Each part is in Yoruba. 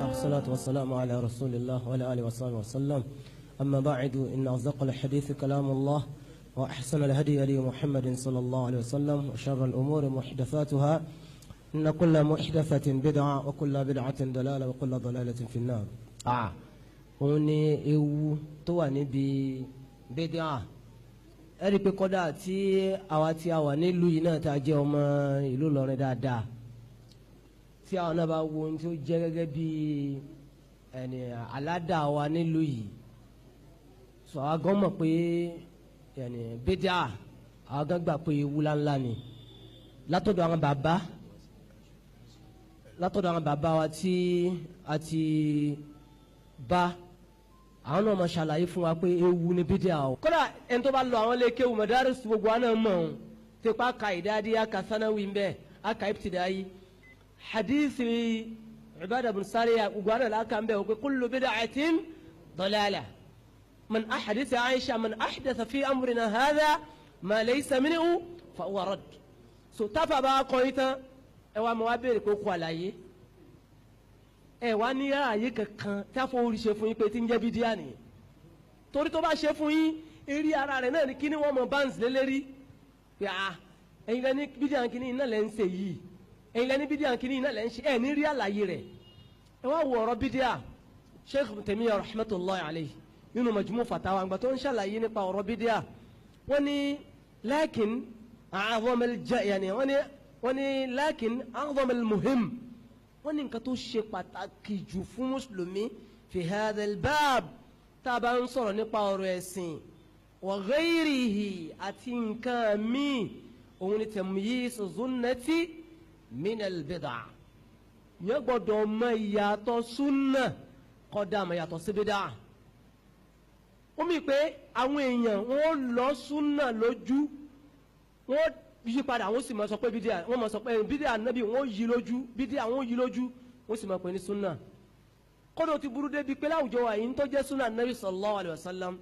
والصلاة والسلام على رسول الله وعلى آله وصحبه وسلم. أما بعد إن أصدق الحديث كلام الله وأحسن الهدي هدي محمد صلى الله عليه وسلم وشر الأمور محدثاتها إن كل محدثة بدعة وكل بدعة ضلالة وكل ضلالة في النار. oni ewu tó wà níbi bídíà ẹ rí pé kódà tí àwa tí a wà nílùú yìí náà tá a jẹ́ ọmọ ìlú Ìlọrin dáadáa tí àwọn náà bá wo ohun tí ó jẹ́ gẹ́gẹ́ bí ẹni aládàá wa nílùú yìí sọ àwa gan mọ̀ pé ẹni bídíà àwa gan gbà pé ewu ńláńlá ni látọ̀dọ̀ àwọn bàbá wa tí a ti bá àwọn náà máa ṣàlàyé fún wa pé ewu ni bídíà o. kódà ẹni tó bá lọ àwọn lẹ́kẹ̀wò madaris gbogbo wa náà mọ̀ ọ́n tipa aka ìdádi aka sanawi ń bẹ́ aka ibtidayi hadithi Ubadah bin Sariya gbogbo wa náà láka ń bẹ́ o pé kullu bid'atin dalalah man ahadith Aisha man ahdatha fi amrina hadha ma laysa minhu fa huwa radd. so táfà bá kọ́ yín tán ẹ wá mọ̀ wá béèrè pé kó àlàyé ẹ wá ní ààyè kankan tí a fọ orí ṣe fún yín pé tí ń jẹ́ bídíà nìyẹn torí tó bá ṣe fún yín eré ara rẹ̀ náà ní kí ni wọ́n mọ báńsì lélẹ́rí pé ẹ̀yin lẹ́ni bídíà kìíní iná lẹ́ ń ṣe yìí ẹ̀yin lẹ́ni bídíà kìíní iná lẹ́ ń ṣe ẹ̀ ní rí àlàyé rẹ̀ ẹ wá wo ọ̀rọ̀ bídíà Sheikh Taymiyyah rahmatullahi alayhi nínú Majmu' Fatawa àgbà tó ń ṣàlàyé nípa ọ̀rọ̀ bídíà wọ́n ní lakin a'zam al-muhim wọ́n ní nǹkan tó ṣe pàtàkì jù fún mùsùlùmí fi hadha al-bab tá a bá ń sọ̀rọ̀ nípa ọ̀rọ̀ ẹ̀sìn wa ghayrihi àti nǹkan míì òun ni tamyiz sunnati min al-bid'ah yẹn gbọ́dọ̀ mọ ìyàtọ̀ súnà kọ́dà mọ ìyàtọ̀ sí bid'ah ó mì pé àwọn èèyàn wọ́n lọ súnà lójú wọ́n yí padà wọ́n sì máa sọ pé bídíà wọ́n máa sọ pé bídíà nábì wọ́n yí lójú bídíà wọ́n yí lójú wọ́n sì máa pè ní súnà kọ́dọ̀ ti burú débi pé láwùjọ wa yìí ń tó jẹ́ súnà nábì sallallahu alayhi wa sallam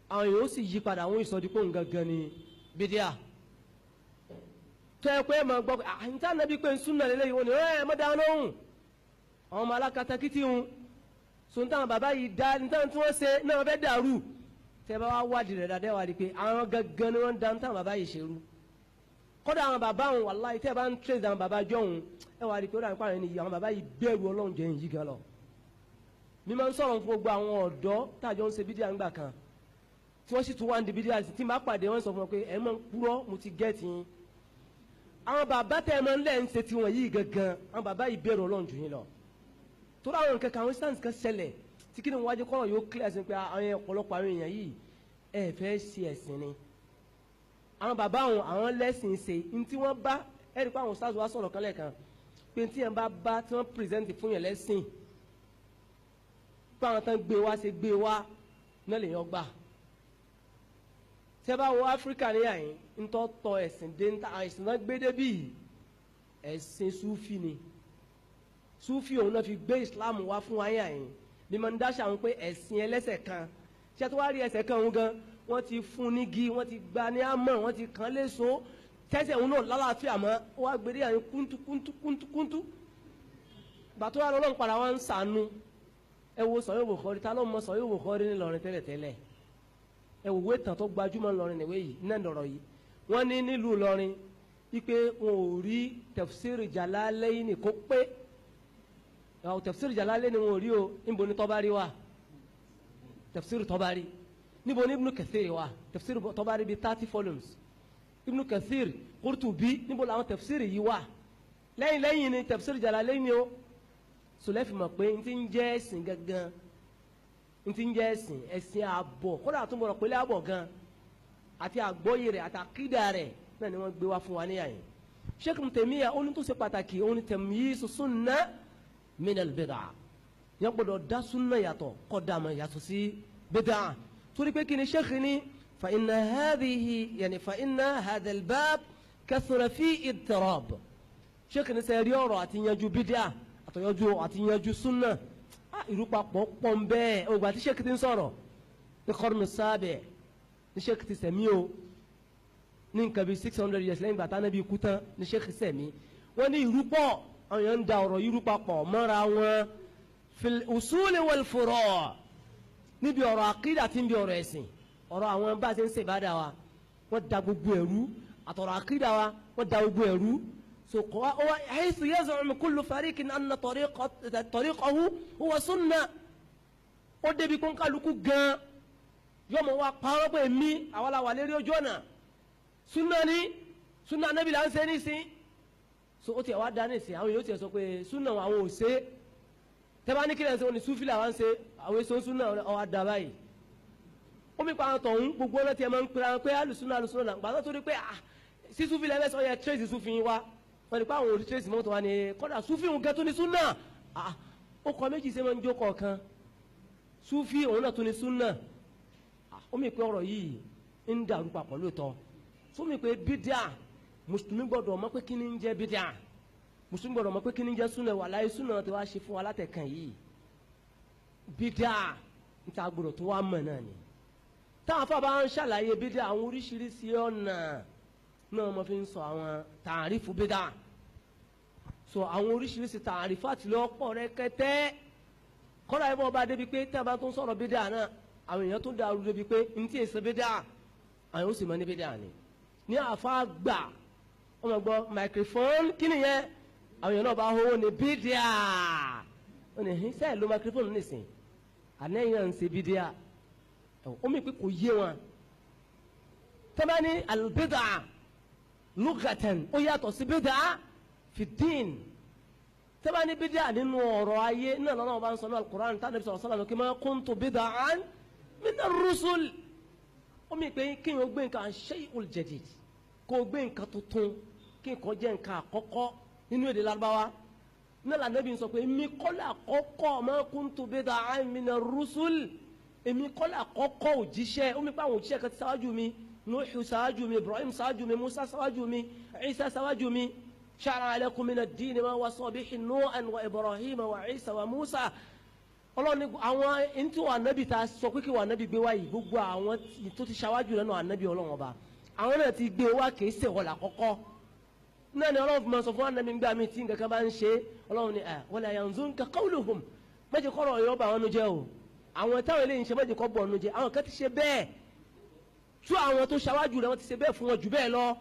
àwọn èèyàn ó sì yí padà wọ́n sọ dípò gangan ní bídíà tó yẹ pé máa gbọ́ pé àyíntà nábì pé súnà lélẹ́yìí wọ́n ní ẹ̀ mọ́ dáná lóhùn àwọn ọmọ alákatakítí hun sọ̀tàn bàbá yìí dá nítorí tí wọ́n ṣe náà wọ́n fẹ́ dàrú tẹ́ bá wá wádìí rẹ̀ dáadáa wá di pé àwọn gangan ni wọ́n dá nítorí bàbá yìí ṣerú kódà àwọn bàbá wọn wàláhì tẹ́ ẹ bá ń tẹ̀sí àwọn bàbá jọ̀hún ẹ wà á rí i pé ó dà nípa àwọn ènìyàn àwọn bàbá yìí bẹ̀rù ọlọ́run jẹ́ yìí gan lọ. mi máa ń sọ̀rọ̀ fún gbogbo àwọn ọ̀dọ́ tàjọ ń ṣe bídíà ńgbà kan tí wọ́n sì tún wá ń di bídíà tí n bá pàdé wọn sọ fún wọn pé ẹ máa ń purọ́ mo ti gẹ́ẹ̀tì yín. àwọn bàbá tẹ́ ẹ máa ń lẹ́ ń ṣe tiwọn yìí gangan àwọn bàbá yìí bẹ̀rù ọlọ́run jù yín lọ. torí àwọn nǹkan kan àwọn instance kan ṣẹlẹ̀ tí kí ni wọ́n wájú kọ́rọ̀ yóò clear sí pé àwọn ọ̀pọ̀lọpọ̀ àwọn èèyàn yìí ẹ fẹ́ ṣe ẹ̀sìn ni àwọn bàbá àwọn lẹ́sìn ṣe ntí wọ́n bá ẹ̀rí pé àwọn stars wa sọ̀rọ̀ kan lẹ́ẹ̀kan pé ntí yẹn bá tí wọ́n present fún yẹn lẹ́sìn pé àwọn tán gbé wá ṣe gbé wá náà lè yàn gbà tí ẹ bá wọ Áfíríkà ní àyín ntọ́ tọ ẹ̀sìn dé ntá ẹ̀sìn náà gbé débì ẹ̀sìn Súfì ni Súfì òun náà fi gbé Islam wá fún wa yàyín ni mo ń dáṣà wọn pé ẹ̀sìn ẹlẹ́sẹ̀ kan ṣé tó wá rí ẹsẹ̀ kan òun gan wọ́n ti fún nígi wọ́n ti gba ní àmọ́ wọ́n ti kàn léso tẹ́sẹ̀ òun náà lálàáfíà mọ́ wọ́n á gbélé àyìn kúntú bàtọ́ wa lọ́lọ́run padà wọ́n ń sànú ẹ wo Sahih Bukhari ta ló mọ Sahih Bukhari ní Ìlọrin tẹ́lẹ̀tẹ́lẹ̀ ẹ wò wé tàn tó gbajúmọ̀ Ìlọrin nìwé yìí náà lọ̀rọ̀ yìí wọ́n ní nílùú Ìlọrin wípé wọn ò rí tafsir Jalalaini kó pé tafsir Jalalaini wọn ò rí o níbo ni Tabari wà tafsir Tabari níbo ni Ibn Kathir wa tafsir Tabari bi 30 volumes Ibn Kathir Qurtubi níbo làwọn tafsir yìí wà lẹ́yìn ni tafsir Jalalaini o sọlẹ́fì mọ̀ pé n ti ń jẹ́ ẹ̀sìn gangan n ti ń jẹ́ ẹ̀sìn àbọ̀ kódà àtúbọ̀rọ̀ pẹ̀lú àbọ̀ gan àti àgbọ́yé rẹ̀ àti àkídà rẹ̀ náà ni wọ́n gbé wá fún wa níyà yẹn Sheikh Taymiyyah ó ní tó ṣe pàtàkì ó ní tamyiz sunna min al-bid'ah yẹn gbọ́dọ̀ dá sunna yàtọ̀ kọ́ dà mọ́ yàtọ̀ sí bid'ah torí pé kí ni Sheikh ni fa inna hadha al-bab kathura fi idtirab Sheikh ni sẹ́yìn rí ọ̀rọ̀ àti yanjú bid'ah àti yanjú súnà ìrúpapọ̀ pọ̀ ń bẹ́ẹ̀ ògbà tí Sheikh ti ń sọ̀rọ̀ ní kọ́rùnù sábẹ̀ ní Sheikh ti sẹ̀mí o ní nǹkan bíi 600 years lẹ́yìn gbàtà náà bí ikú tán ní Sheikh sẹ̀mí wọ́n ní ìrúpọ̀ àwọn èèyàn ń da ọ̀rọ̀ ìrúpapọ̀ mọ́ra wọn fil usuli wal furu' níbi ọ̀rọ̀ àkídà àti níbi ọ̀rọ̀ ẹ̀sìn ọ̀rọ̀ àwọn bá a ṣe ń ṣe ìbádà wa wọ́n da gbogbo ẹ̀rú àtọ̀rọ̀ àkídà wa wọ́n da gbogbo ẹ̀rú so haythu yaz'umu kullu fariqin anna tariqahu huwa sunnah ó débi kó ń kálukú gan yọmọ wa parọ́ pé mi àwọn làwà lérí ojú ọ̀nà sunna ni sunna anabi là ń ṣe nísìn so ó tiẹ̀ wá dá nísìn àwọn yóò tiẹ̀ sọ pé sunna àwọn ò ṣe tẹ́bá ní kílẹ̀ ń ṣe wọn ni sufi làwọn ń ṣe àwọn èso sunna ọ̀ adá báyìí ó mi pa àwọn tọ̀hún gbogbo ọ̀nà tiẹ̀ máa ń pera pé alùsùnà là gbàgbọ́ tó rí pé sí sufi lẹ́fẹ̀ẹ́ sọ yẹ tracy sufi wa wọ́n ní pé àwọn òrí tracy mọ́tò wa ni kọ́dà sufi òun gẹ́tọ́ ni sunna ó kọ méjì sẹ́ máa ń jó kọ̀ọ̀kan sufi òun náà tó ni sunna ó mi pé ọ̀rọ̀ yìí ń dàrú papọ̀ lóòótọ́ tó mi pé bídíà mùsùlùmí gbọ́dọ̀ mọ̀ pé kí ni ń jẹ́ bídíà mùsùlùmí gbọ́dọ̀ mọ̀ pé kí ni ń jẹ́ sunna wà láyé sunna tí wàá ṣe fún wa látẹ̀kàn yìí bídíà ń ta gbọ́dọ̀ tó wá mọ̀ náà ni táwọn afábá ń ṣàlàyé bídíà àwọn oríṣiríṣi ọ̀nà náà mo fi ń sọ àwọn tààrífù bídíà so àwọn oríṣiríṣi tààrífù àti lọ́pọ̀ rẹ́kẹ́tẹ́ kọ́ra ẹ̀ bọ́ ọba débi pé tí a bá tún sọ̀rọ̀ bídíà náà àwọn èèyàn tó dàrú débi pé n tí èsè bídíà àwọn ó sì mọ ní bídíà ni ní àfa gbà ọmọ gbọ́ microphone kí ni yẹn àwọn èèyàn náà bá hó ní bídíà ó ní sẹ́ẹ̀ ló microphone nìsín ànẹ́yìn náà ń ṣe bídíà ó mi pé kò yé wọn tẹ́bá ní albidà lugatan ó yàtọ̀ sí bídà fi dín tẹ́bá ní bídà nínú ọ̀rọ̀ ayé náà lọ́nà ọba ń sọ ní alukur'an tánà bí sọ̀rọ̀ sọ́lá kí ma kuntu bid'an min ar-rusul ó mi pé kí n ó gbé nǹkan shay'ul jadid kó o gbé nǹkan tuntun kí n kò jẹ́ nǹkan àkọ́kọ́ nínú èdè Lárúbáwá náà lànà bí n sọ pé mi kọ́lá àkọ́kọ́ ma kuntu bid'an min ar-rusul èmi kọ́lá àkọ́kọ́ òjíṣẹ́ ó mi pa àwọn òjíṣẹ́ kan ti sáwájú mi Nuhu sáwájú mi Ibrahim sáwájú mi Musa sáwájú mi Isa sáwájú mi shara'a lakum mina ad-dini ma wasa bihi Nuhan wa Ibrahim wa Isa wa Musa ọlọ́ni àwọn ntí wà nábì ta sọ pé kí wà nábì gbé wáyé gbogbo àwọn tó ti sáwájú lẹ́nu ànábì ọlọ́run ọba àwọn náà ti gbé wá kìí ṣe wọlé àkọ́kọ́ náà ni ọlọ́run fi máa sọ fún ànábì gbà mí tí nǹkan kan bá ń ṣe ọlọ́run ni wala yanzunka qawluhum méjì kọ́rọ̀ ọ̀yọ́ bá wọn nu jẹ́ o àwọn táwọn eléyìí ń ṣe méjì kọ́ bọ̀ ọ̀nù jẹ́ àwọn kan ti ṣe bẹ́ẹ̀ tú àwọn tó ṣáwájú rẹ̀ wọ́n ti ṣe bẹ́ẹ̀ fún wọn jù bẹ́ẹ̀ lọ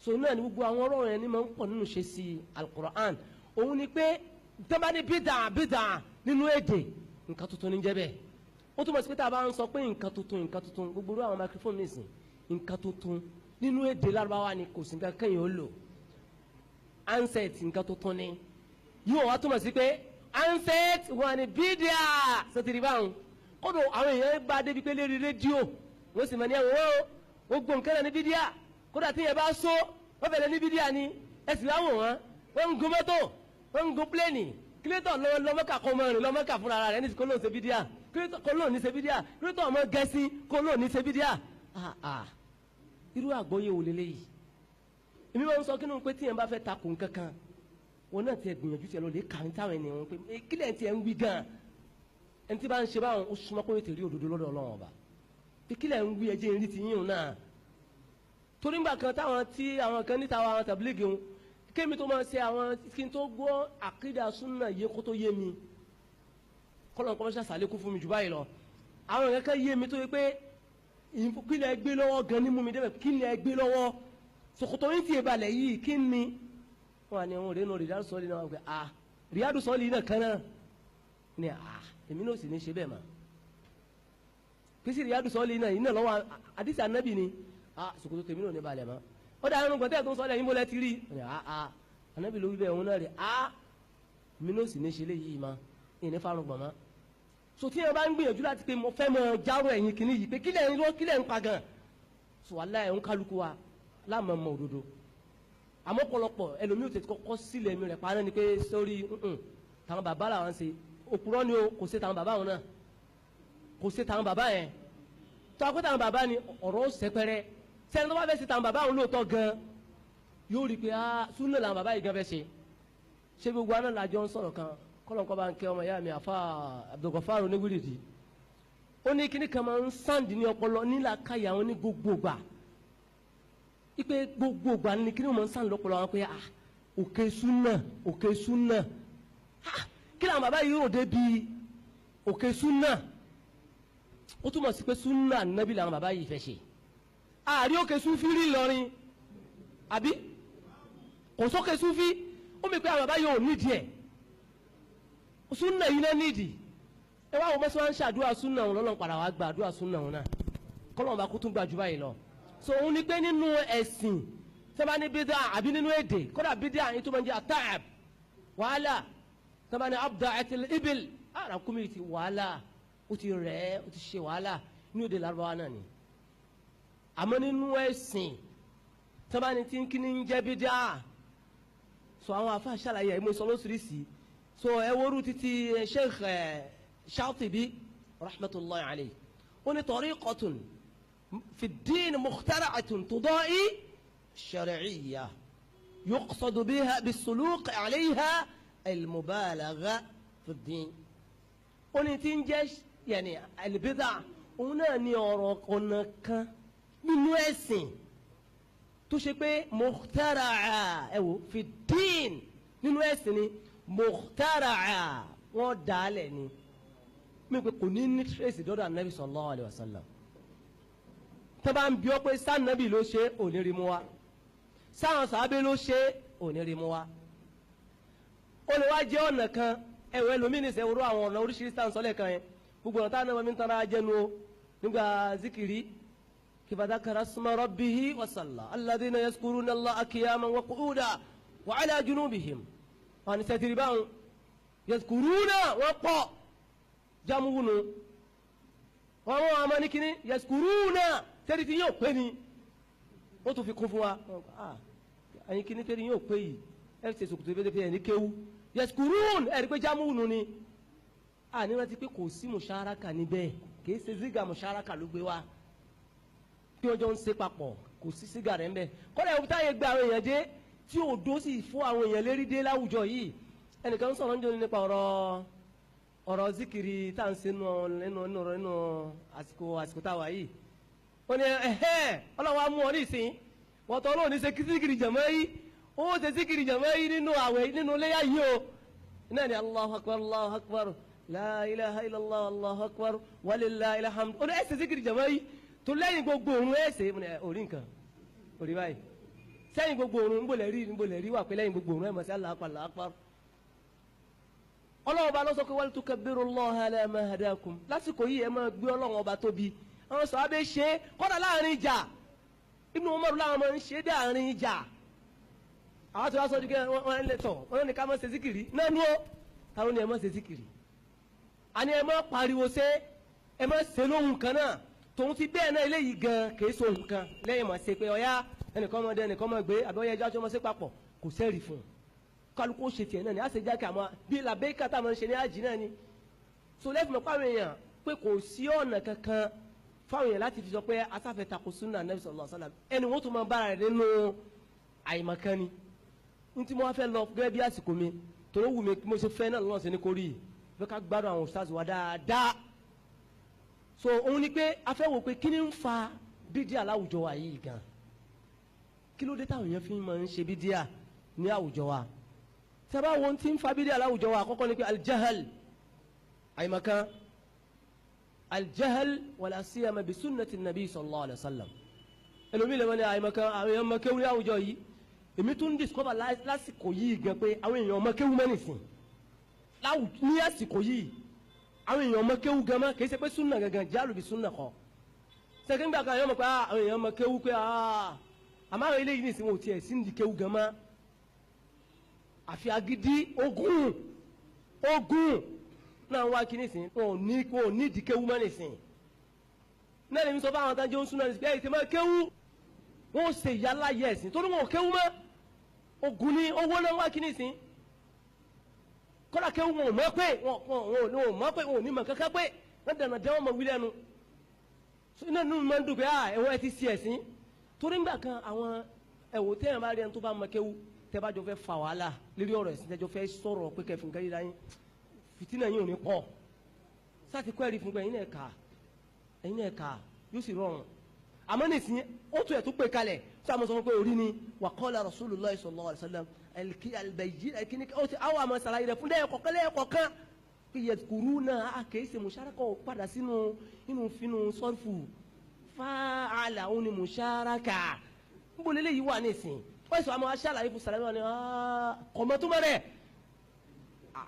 so náà ni gbogbo àwọn ọ̀rọ̀ yẹn ni máa ń pọ̀ nínú ṣe sí alukur'an òun ni pé tẹ́bá ní bídà nínú èdè nǹkan tuntun ní jẹ́ bẹ́ẹ̀ ó túmọ̀ sí pé tá a bá ń sọ pé nǹkan tuntun gbogbo irú àwọn microphone nìsín nǹkan tuntun nínú èdè Lárúbáwá ni kò sí nǹkan kẹ́yìn ó lò handset nǹkan tuntun ni yóò wá túmọ̀ sí pé handset wọn ni bídíà sọtìrì báwọn kódò àwọn èèyàn bá débi pé lérí rédíò wọ́n sì mọ̀ ní ẹ̀wọ̀n ó gbọ́ nǹkan náà ní bídíà kódà tí yẹn bá so wọ́n fẹ̀lẹ̀ ní bídíà ni ẹ̀sìn láwọn wọ́n ń gun mọ́tò wọ́n ń gun pléènì kílétọ̀ lọ́mọ́kà kọ́ mọ́ rìn lọ́mọ́kà fúnra rẹ̀ ní kó lóun ṣe bídíà kó lóun ní ṣe bídíà kílétọ̀ ọmọ gẹ̀ẹ́sì kó lóun ní ṣe bídíà irú àgbọ́yé wò lélẹ́yìí èmi máa ń sọ kí ni pé tí yẹn bá fẹ́ takò nǹkan kan wọn náà tiẹ̀ gbìyànjú tiẹ̀ lọ lè kà ní táwọn ènìyàn pé kílẹ̀ tiẹ̀ ń wí gan ẹni tí bá ń ṣe báwọn ó súnmọ́ kó tètè rí òdodo lọ́dọ̀ Ọlọ́run ọba pé kílẹ̀ ń wí ẹjẹ́ ìrìn ti yín náà torí ńgbà kan táwọn tí àwọn kan níta àwọn tàbílẹ̀gì wọn kémi tó máa ṣe àwọn kí n tó gbọ́ àkídà súnà yé kó tó yé mi kọ́lọ̀ nǹkan ṣe àṣàlékún fún mi jù báyìí lọ àwọn èèyàn kan yé mi tó yẹ pé kílẹ̀ gbé lọ́wọ́ gan ní mú mi débẹ̀ kílẹ̀ gbé lọ́wọ́ ṣòkòtò yín ti ìbalẹ̀ yìí kí ni wọn ni wọn rèénu Riyadu Sọ́ọ̀lì náà wọn pé Riyadu Sọ́ọ̀lì náà kan náà ni èmi náà sì ní ṣe bẹ́ẹ̀ mà kí sì Riyadu Sọ́ọ̀lì náà yìí náà lọ́wọ́ àdìsí ànábì ni ṣòkòtò tèmi náà ní balẹ̀ mọ́ ó dà ẹnu gbọ́dọ̀ tó ń sọ́ọ̀lì ẹ̀yìn bó lẹ́ ti rí ànábì ló wí bẹ́ẹ̀ òun náà rè èmi náà sì ní ṣe léyìí mà ìní fárun gbọ̀n mọ́ so tí ẹ bá ń gbìyànjú láti pé mo fẹ́ mọ járó ẹ̀yìn kìíní yìí pé kílẹ̀ ń pa gan so wàhálà ẹ̀ ń kálukú wa láàmú ọmọ òdodo àmọ́ pọ̀lọpọ̀ ẹlòmíì ò tètè kọ́kọ́ sílẹ̀ mi rẹ̀ parẹ́ ni pé sórí táwọn bàbá làwọn ṣe òpùrọ́ ni o kò ṣe táwọn bàbá wọn náà kò ṣe táwọn bàbá yẹn tó a kó táwọn bàbá ni ọ̀rọ̀ sẹ́pẹ́rẹ́ sẹ́ni tó bá fẹ́ ṣe táwọn bàbá wọn lóòótọ́ gan yóò rí i pé súnà làwọn bàbá yìí gan fẹ́ ṣe gbogbo àná làjọ ń sọ̀rọ̀ kan kọ́lọ́nkọ́ bá ń kẹ́ ọmọ ìyá mi àfa Abdulgafar oníwìrìdì ó ní kíní kan máa ń sáǹdì ní ọpọlọ nílàkàyà wọn ní gbogbo gbà ipe gbogbo gbà ní kíní wọn máa ń sáǹdì lọ́pọlọ wọn pé òkè súnà kí làwọn bàbá yìí rò débi òkè súnà ó túmọ̀ sí pé súnà nábì làwọn bàbá yìí fẹ́ ṣe àárí òkè súnfí rí Ìlọrin àbí kò sókè súnfí ó mi pé àwọn bàbá yìí ò nídìí ẹ̀ súnà yìí náà nídìí ẹ wá wọn mọ́sán ṣàdúrà súnà wọn lọ́lọ́ padà wá gba àdúrà súnà wọn náà kọ́lọ́n bá kú tún gbà jù báyìí lọ so òun ni pé nínú ẹ̀sìn sábà ní bídà àbí nínú èdè kódà bídà yìí tó máa ń jẹ́ àtàb wàhálà sábà ní abdá ẹtìlẹ ibil ara kúmi ti wàhálà ó ti rẹ̀ ó ti ṣe wàhálà ní òde Lárúbáwá náà ni àmọ́ nínú ẹ̀sìn sábà ní tí ń kí ní ń jẹ́ bídà so àwọn afa ṣàlàyé ẹ̀ mo sọ lóṣìṣì so ẹ wọ́rú títí Sheikh Shatibi rahmatullahi alayhi ó ní tariqatun fi ad-din mukhtara'atun tuda'i shar'iyya yuqsadu biha bis-suluq 'alayha al-mubalagha fi ad-din ó ní tí ń jẹ́ yẹni al-bid'a òun náà ní ọ̀rọ̀ ọ̀nà kan nínú ẹ̀sìn tó ṣe pé mukhtara'a ẹ wò fi ad-din nínú ẹ̀sìn ni mukhtara'a wọ́n dálẹ̀ ni mi pe kò ní trace dọ́dọ̀ anabi sallallahu alayhi wa sallam tó bá ń bí ọ pé sànàbì ló ṣe òní mu wa sáwọn sàábé ló ṣe òní mu wa ó lè wá jẹ́ ọ̀nà kan ẹ̀wọ̀ ẹlòmíì nìṣẹ́ wúrọ̀ àwọn ọ̀nà oríṣiríṣi tá à ń sọ́lẹ̀ kan yẹn gbogbo ọ̀nà táwọn ọmọ mi ń tara jẹnu o nígbà zikiri kí fadhakara isma rabbihi wa salla alladhina yazkuruna Allaha qiyaman wa qu'udan wa ala junubihim wọn ni sẹ́tìrì báwọn yazkuruna wọn pọ̀ jamuwunu wọn wọn a ma ní kíní yaskuruna tẹ́lẹ̀ tí yóò pé ni ó tún fi kún fún wa ẹ̀yin kíní tẹ́lẹ̀ yóò pé yìí ẹ̀ ṣe sòkòtò ìbẹ́lẹ́ fi ẹ̀ ní kéwú yaskurun ẹ̀rí pé jamuwunu ni ní wọ́n ti pé kò sí musharaka níbẹ̀ kì í ṣe ziga musharaka ló gbé wa bí wọ́n jọ ń ṣe papọ̀ kò sí sígà rẹ̀ ń bẹ̀ kọ́lá ìwúta yẹn gba àwọn èèyàn dé tí òdo sì fún àwọn èèyàn lérí dé láwùjọ yìí ẹnìkan ń sọ̀rọ̀ ń jọ nípa ọ̀rọ̀ zikiri tá à ń ṣe nínú àsìkò tá a wà yìí ó ní ọlọ́wọ́ á mú ọ ní ìsìn wọ́n tọ́ lóòní ṣe zikiri jàmọ́ yìí ó ṣe zikiri jàmọ́ yìí nínú àwẹ̀ nínú léyà yìí o náà ni Allahu akbar la ilaha illallah Allahu akbar walillahil hamd ó ní ẹ ṣe zikiri jàmọ́ yìí tó lẹ́yìn gbogbo òun ẹ ṣe orí nǹkan orí báyìí sẹ́yìn gbogbo òun ń bolẹ̀ rí wà pé lẹ́yìn gbogbo òun ẹ mọ̀ sí Allahu akbar ọlọ́run ọba lọ́sọ̀kọ́ wal tukabbirullaha ala ma hadakum lásìkò yìí ẹ máa gbé ọlọ́run ọba tóbi àwọn sàhábà ṣe kọ́dà láàrin ìjà Ibn Umar láwọn máa ń ṣe dáàrin ìjà àwọn tí wọ́n sọ dìgbẹ́ wọn lè tọ̀ wọn ní ká máa ṣe síkìrì náà ní ó táwọn ní ẹ máa ṣe síkìrì àní ẹ máa pariwo ṣe ẹ máa ṣe lóhùn kan náà tòun ti bẹ́ẹ̀ náà eléyìí gan kìí so nǹkan lẹ́yìn máa ṣe pé ọ̀yá ẹnìkan ọmọdé ẹnìkan máa gbé àbẹ̀wò ẹjọ́ ọmọ ṣe papọ̀ kò sẹ́rì fún un kálukú ṣe tiẹ̀ náà ni a ṣe jákè àmọ́ bí làbẹ́ẹ̀ká tá a máa ń ṣe ní àjì náà ni so lẹ́fìmọ̀ pàwọn èèyàn pé kò sí ọ̀nà kankan fáwọn èèyàn láti fi sọ pé asáfẹ́ tako sunna Nabi sallallahu alaihi wasallam ẹni wọ́n tún máa bára rẹ̀ nínú àìmọ̀kan ni ní tí mo wá fẹ́ lọ gẹ́gẹ́ bí àsìkò mi torí wù mí mo ṣe fẹ́ náà lọ́nà sí ní kórì yìí fẹ́ ká gbádùn àwọn ustaz wa dáadáa so òun ni pé a fẹ́ wò pé kí ni ń fa bídíà láwùjọ wa yìí gan kí ló dé táwọn èèyàn fi máa ń ṣe bídíà ní àwùjọ wa sábà wọn ti ń fa bídíà láwùjọ wa àkọ́kọ́ ni pé aljahal àìmọ̀kan aljahal wala siyama bi sunnati nabi sallallahu alayhi wa sallam ẹlòmíì lè mọ ní àìmọ̀kan àwọn èèyàn mọ̀kéwú ní àwùjọ yìí èmi tún discover lásìkò yìí gan pé àwọn èèyàn mọ̀kéwú mẹ́nìsìn ní àsìkò yìí àwọn èèyàn mọ̀kéwú gan mọ́ kì í ṣe pé sunna gangan jálù bí sunna kọ́ sẹ́kẹ́ńgbà kan èèyàn mọ̀ pé àwọn èèyàn mọ̀kéwú pé àmọ́ àwọn eléyìí nìsín wọn ò tiẹ̀ sí ní kéwú gan mọ́ àfi agídí ogun náà wá kí nìsín wọn ò ní ìdí kéwú mọ́ nìsín náà lèmi sọ fún àwọn àtàjọ ń súná nìsín pé ẹ̀yìn tí wọ́n kéwú wọn ò ṣe ìyá láyé ẹ̀sìn torí wọn ò kéwú mọ́ ogun ní owó náà wá kí nìsín kọ́lá kéwú wọn ò mọ̀ pé wọn ò ní mọ̀ kankan pé wọ́n dànù dẹ́ wọn mọ̀ wí lẹ́nu iná nínú máa ń dùn pé ẹ̀wọ̀n ẹ ti ṣe ẹ̀sìn torí ńgbà kan àwọn ẹ̀wò tẹ́yàn bá rí ẹni tó bá mọ̀ kéwú tẹ́ bá jọ fẹ́ fa wàhálà lórí ọ̀rọ̀ ẹ̀sìn tẹ́jọ́ fẹ́ sọ̀rọ̀ pé kẹfìn kan yíra yín fìtínà yín ò ní pọ̀ sáti kọ́ ẹ̀rí fún pé ẹ̀yin náà kà yóò sì rọrùn àmọ́ nìsín ó tún ẹ̀ tó pè kalẹ̀ tí a mọ̀ sọ fún pé orí ni wa qala Rasulullah sallallahu alaihi wasallam albayyin kini ó ti àwọn àmọ́ sàlàyé rẹ̀ fún lẹ́ẹ̀kọ̀kan pé yadhkuruna kìí ṣe musharaka padà sínú inú sọ́rfù fa'ala òun ni musharaka níbo lélẹ́ yìí wà nísìn wọ́n sọ àmọ́ aṣáàlàyé fún sàlàyé wọn ni kọ̀mọ́ tó mọ́ rẹ̀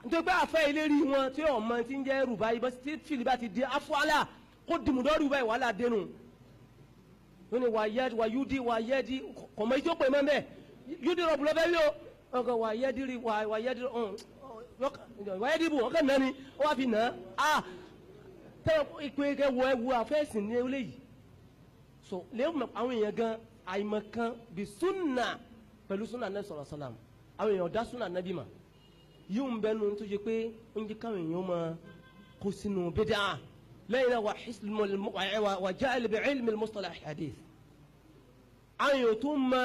nítorí pé àfẹ́ ìlérí wọn tí ọmọ ti ń jẹ́ rúbáyé bọ́ tí fìlì bá ti di afọ́lá kó dìmúdọ́ rúbáyé wàhálà dénú wọ́n ni wàyẹ́dì kọ̀mọ́ ìjọ pè mọ́ bẹ́ẹ̀ yúdí rọ̀bù lọ́bẹ̀ yóò ọkọ̀ wàyẹ́dì bù ọkọ̀ náà ni ó wá fi nà á tẹ́ ìpè kẹwọ́ ẹwu àfẹ́sìn ní ilé yìí so lẹ́yìn àwọn èèyàn gan àìmọ̀kan bí súnà pẹ̀lú súnà náà sallallahu alaihi wasallam àwọn èèyàn dá súnà nábì mà yíò ń bẹnu tó ṣe pé ń jẹ́ káwọn èèyàn máa kó sínú bídà lẹ́yìn náà wà jahil bi ilmi al-mustalah hadith àwọn èèyàn tó mọ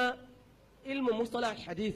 ilmu mustalah hadith